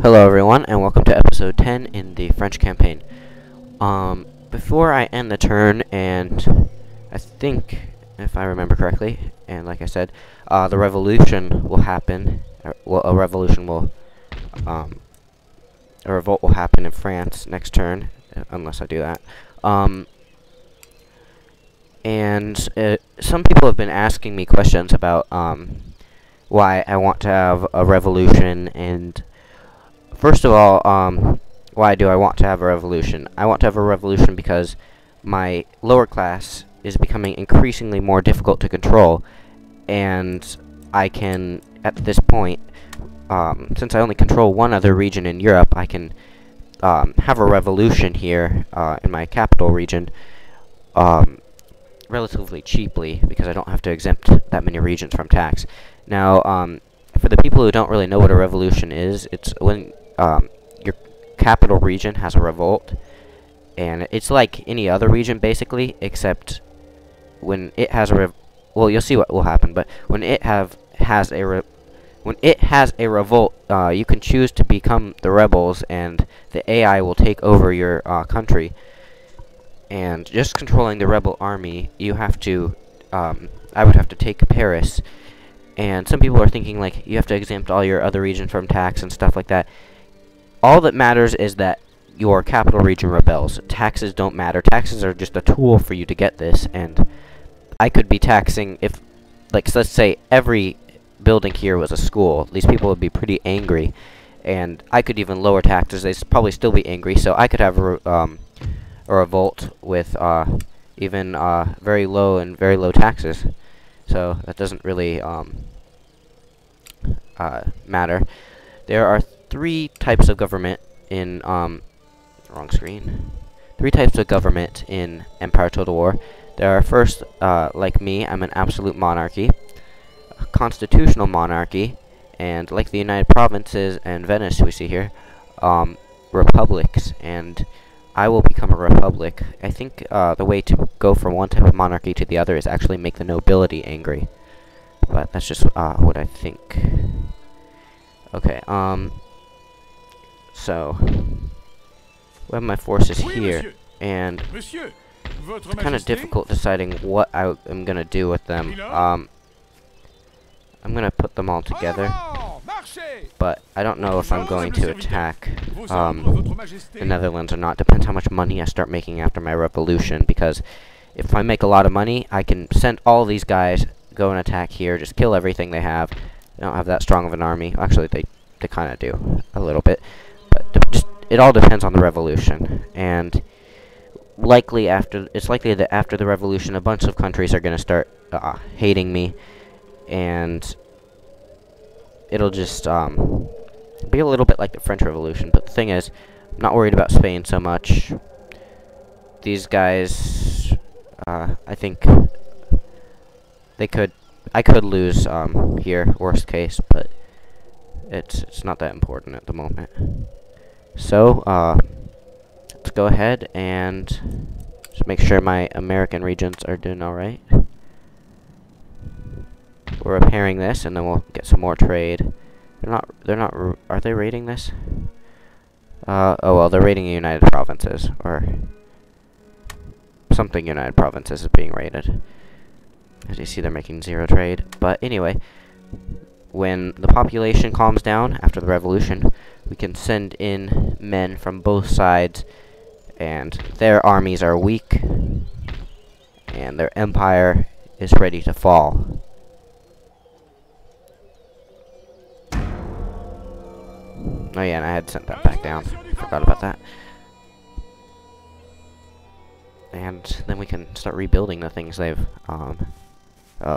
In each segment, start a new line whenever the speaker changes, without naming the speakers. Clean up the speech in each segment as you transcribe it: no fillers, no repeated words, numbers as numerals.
Hello everyone, and welcome to episode 10 in the French campaign. Before I end the turn, and I think, if I remember correctly, and like I said, the revolution will happen, a revolt will happen in France next turn, unless I do that. Some people have been asking me questions about, why I want to have a revolution, and first of all, why do I want to have a revolution? I want to have a revolution because my lower class is becoming increasingly more difficult to control, and I can, at this point, since I only control one other region in Europe, I can have a revolution here in my capital region relatively cheaply, because I don't have to exempt that many regions from tax. Now, for the people who don't really know what a revolution is, it's when your capital region has a revolt, and it's like any other region basically, except when it has a well, you'll see what will happen. But when it has a revolt, you can choose to become the rebels, and the AI will take over your country. And just controlling the rebel army, you have to, I would have to take Paris. And some people are thinking, like, you have to exempt all your other regions from tax and stuff like that. All that matters is that your capital region rebels. Taxes don't matter. Taxes are just a tool for you to get this, and I could be taxing, if, like, so let's say every building here was a school. These people would be pretty angry, and I could even lower taxes. They'd probably still be angry, so I could have a revolt with even very low taxes. So that doesn't really matter. There are three types of government in wrong screen. Three types of government in Empire Total War. There are first, like me, I'm an absolute monarchy, a constitutional monarchy, and like the United Provinces and Venice we see here, republics. And I will become a republic. I think the way to go from one type of monarchy to the other is actually make the nobility angry. But that's just what I think. Okay, so we have my forces here, and it's kind of difficult deciding what I am going to do with them. I'm going to put them all together, but I don't know if I'm going to attack the Netherlands or not. Depends how much money I start making after my revolution, because if I make a lot of money, I can send all these guys, go and attack here, just kill everything they have. They don't have that strong of an army. Actually, they kind of do, a little bit. But it all depends on the revolution. And it's likely that after the revolution, a bunch of countries are going to start hating me, and it'll just be a little bit like the French Revolution. But the thing is, I'm not worried about Spain so much. These guys, I think I could lose here, worst case, but it's not that important at the moment. So let's go ahead and just make sure my American regions are doing all right. We're repairing this, and then we'll get some more trade. Are they raiding this? Oh well, they're raiding United Provinces, or something United Provinces is being raided. As you see, they're making zero trade. But anyway, when the population calms down after the revolution, we can send in men from both sides, and their armies are weak, and their empire is ready to fall. Oh yeah, and I had sent that back down. Forgot about that. And then we can start rebuilding the things they've, oh,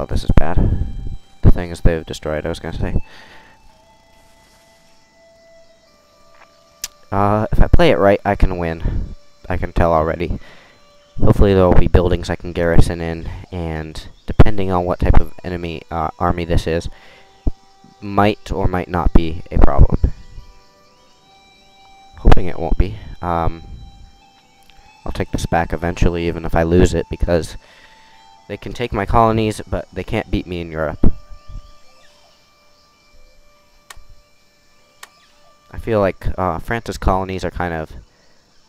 this is bad. The things they've destroyed, I was gonna say. If I play it right, I can win. I can tell already. Hopefully there will be buildings I can garrison in, and depending on what type of enemy army this is, might or might not be a problem. Hoping it won't be. I'll take this back eventually, even if I lose it, because they can take my colonies, but they can't beat me in Europe. I feel like France's colonies are kind of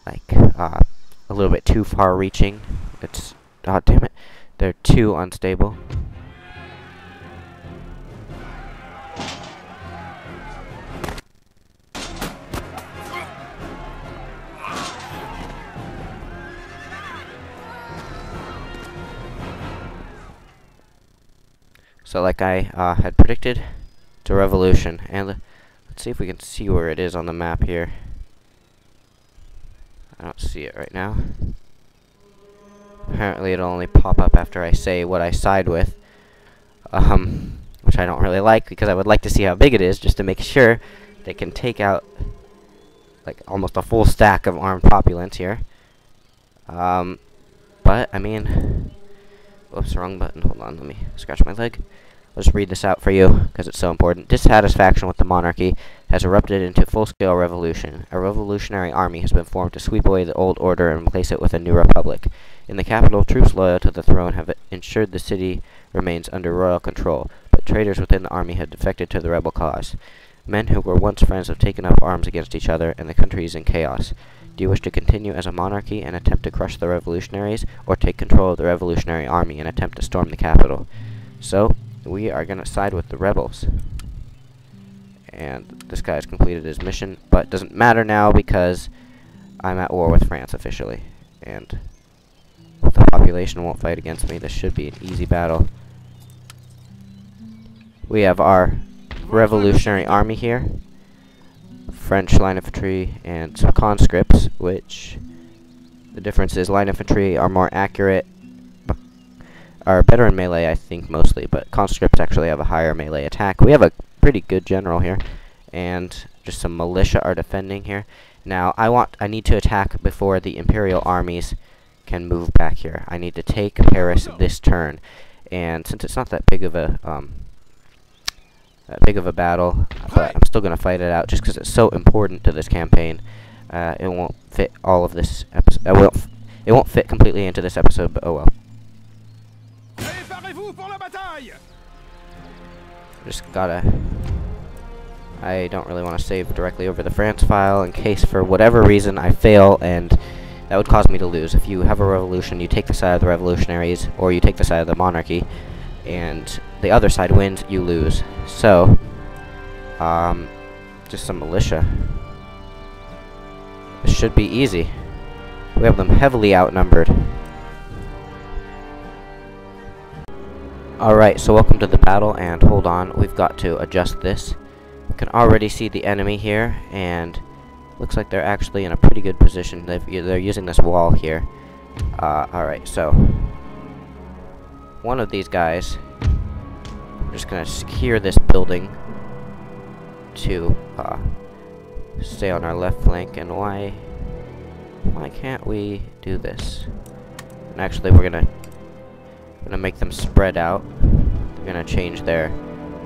like a little bit too far-reaching. It's damn it, they're too unstable. So like I had predicted, it's a revolution, and let's see if we can see where it is on the map here. I don't see it right now. Apparently it'll only pop up after I say what I side with, which I don't really like, because I would like to see how big it is, just to make sure they can take out like almost a full stack of armed populace here. But I mean, whoops, wrong button. Hold on, let me scratch my leg. I'll just read this out for you, because it's so important. Dissatisfaction with the monarchy has erupted into full-scale revolution. A revolutionary army has been formed to sweep away the old order and replace it with a new republic. In the capital, troops loyal to the throne have ensured the city remains under royal control, but traitors within the army have defected to the rebel cause. Men who were once friends have taken up arms against each other, and the country is in chaos. Do you wish to continue as a monarchy and attempt to crush the revolutionaries, or take control of the revolutionary army and attempt to storm the capital? So, we are going to side with the rebels. And this guy has completed his mission, but it doesn't matter now because I'm at war with France officially. And the population won't fight against me. This should be an easy battle. We have our revolutionary army here. French line infantry and some conscripts, which the difference is line infantry are more accurate, are better in melee, I think, mostly, but conscripts actually have a higher melee attack. We have a pretty good general here, and just some militia are defending here. Now, I need to attack before the imperial armies can move back here. I need to take Paris this turn, and since it's not that big of a battle, but I'm still gonna fight it out just because it's so important to this campaign. It won't fit all of this episode. It won't fit completely into this episode, but oh well. Just gotta. I don't really want to save directly over the France file in case for whatever reason I fail, and that would cause me to lose. If you have a revolution, you take the side of the revolutionaries, or you take the side of the monarchy, and the other side wins, you lose. So, just some militia. This should be easy. We have them heavily outnumbered. Alright, so welcome to the battle, and hold on, we've got to adjust this. You can already see the enemy here, and looks like they're actually in a pretty good position. They're using this wall here. Alright, so one of these guys, we're just gonna secure this building to stay on our left flank. And why can't we do this? And actually, we're gonna make them spread out. They're gonna change their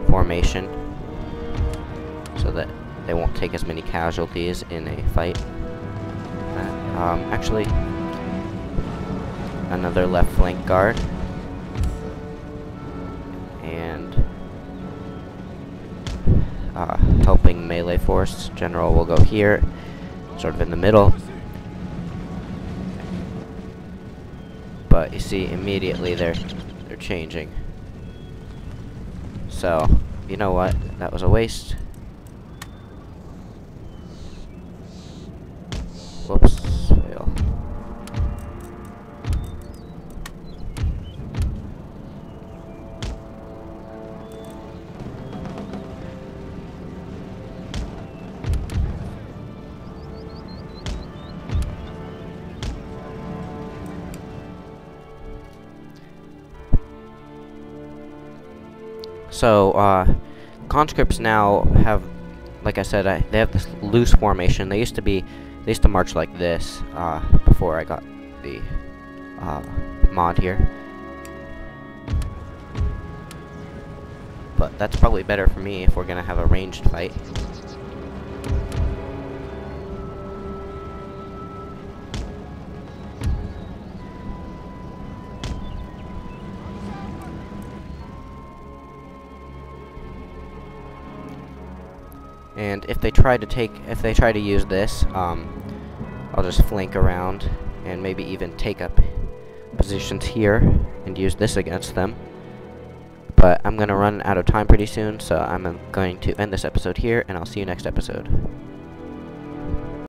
formation so that they won't take as many casualties in a fight. Actually, another left flank guard, and helping melee force. General will go here, sort of in the middle. But you see, immediately they're changing. So, you know what? That was a waste. Whoops, fail. So, conscripts now have, like I said, they have this loose formation. They used to march like this before I got the mod here. But that's probably better for me if we're gonna have a ranged fight. And if they try to use this, I'll just flank around and maybe even take up positions here and use this against them. But I'm going to run out of time pretty soon, so I'm going to end this episode here, and I'll see you next episode.